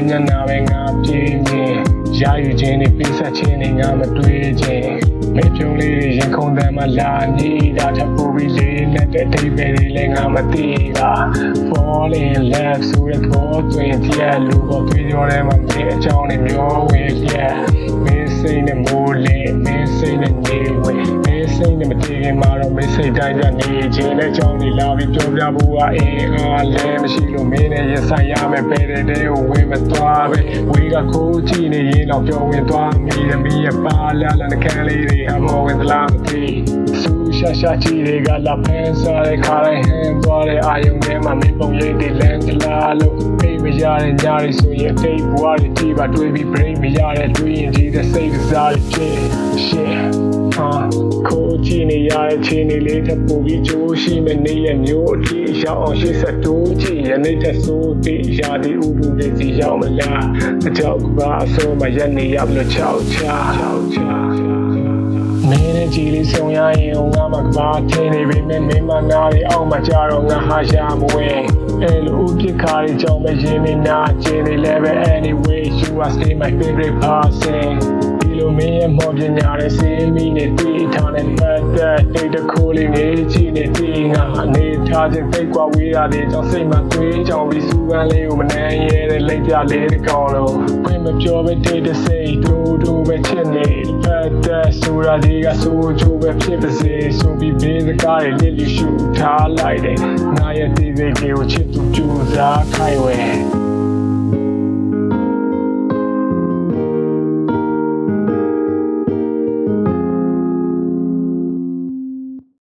ညနာပဲငါပြေးမြင်ရယူခြင်းနဲ့ပေးဆက်ခြင်းနဲ့ငါမတွေးခြင်းမေပြုံးလေးတွေရင်ခုန်တမ်းမှလာနေတာထပ်ပူပြီးလေးနဲ့တဲ့အတိတ်ပဲတွေလည်းငါမသိတာ fall in love ဆိုတဲ့ဘောတွင်တည်းလူပေါ်တွေးကြောထဲမှာမင်းအကြောင်းနဲ့မျောဝင်ပြမင်းစိတ်နဲ့မိုးလေမင်းစိတ်နဲ့နေဝင်မင်းစိတ်နဲ့မတည်ခင်မှာတော့မင်းစိတ်တိုင်းကနေခြင်းနဲ့ကြောင်းနေလာပြီးပြောပြဖို့ကအင်းအားလည်းမရှိလို့မင်းနဲ့ရင်ဆိုင်ရမယ်ပဲတဲ့ကိုဝင်မသွားပဲဝေးကခိုးကြည့်နေရင်တော့ပြောဝင်သွားမိသမီးရဲ့ပါလာလန်ကန်လေးတွေအမောဝင်သလားမသိဆူရှာကြည့်တွေကလာဖန်စားတဲ့ခါတိုင်းဟန်သွားတဲ့အာယုံထဲမှာမင်းပုံရိပ်တွေလန်းလာလို့အိမ်မရတဲ့ညတွေဆိုရင်တိတ်ဘွားတွေတီးပါတွေးပြီး break မရတဲ့တွေးရင်ကြီးတဲ့စိတ်ကစားဖြစ်ရှင်းခိုးကြည့်နေရတဲ့ချင်းတွေလေးထပ်ပို့ပြီးကြိုးရှိမနေရမျိုးအထိရောက်အောင်ရှေ့ဆက်တိုးကြည့်ရနေတဲ့ဆိုးတိရာဒီဥဒူတွေစီရောက်မလားအကြောက်ကဘာအစိုးမရနေရဘလို့ချောက်ချမင်းနဲ့ကြည်လေးဆုံရရင်ငါမကဘာထင်းနေပြီမင်းမနားလေးအောက်မှာကြတော့ငါဟာရှာမဝင်အဲ့လိုပြစ်ခါလေးကြောင့်မရင်နေနာကျင်းနေလဲပဲ anyway you are still my favorite person ဒီလိုမင်းရဲ့မော်ပညာနဲ့စေးမိနေတည်ထားတဲ့ပတ်သက်တိတ်တခိုးလေးနေချီနေတည်ငါအနေထားခြင်းသိကွာဝေးတာလေးကြောင့်စိတ်မှာသွေးကြောင်ပြီးစူပန်းလေးကိုမနှမ်းရဲတဲ့လက်ပြလေးတစ်ကောင်လုံးဘယ်မပြောပဲတိတ်တစိတ်ဒူပဲချစ်နေပတ်သက်ဆိုတာဒီကဆိုချိုးပဲဖြစ်ပါစေဆိုပြီးဘေးစကားတွေလစ်လျူရှူထားလိုက်တယ်ငါရဲ့ဒီစိတ်တွေကိုချစ်သူကြိုးစားခိုင်းဝဲ